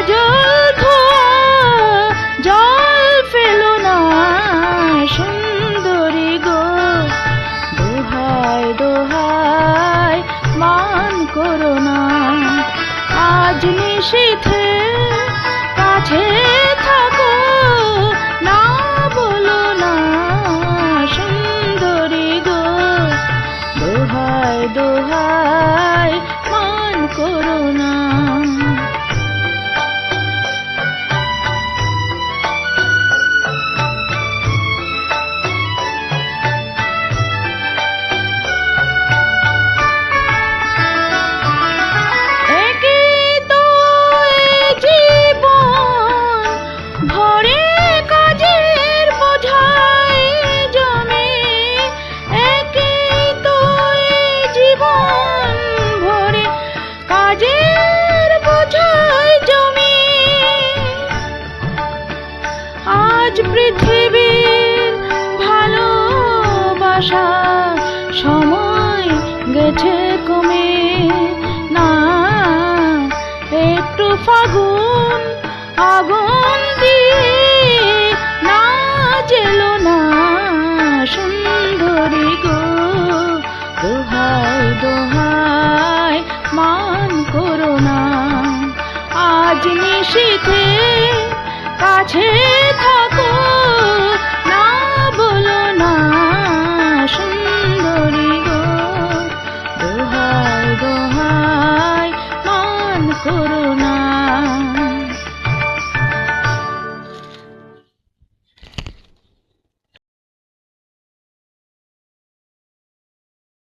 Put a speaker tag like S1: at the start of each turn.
S1: কাজল ধোয়া জল ফেলো না সুন্দরী গো, দোহাই দোহাই মান করো না। আজ নিশীথে কাছে থাকো, না বলো না সুন্দরী গো, দোহাই দোহাই মান করো না। আজ পৃথিবীর ভালোবাসা সময় গেছে কমে, না একটু ফাগুন আগুন দিয়ে না জেলো না সুন্দরী গো, দোহাই দোহাই মান করো না। আজ নিশীথে কাছে থাক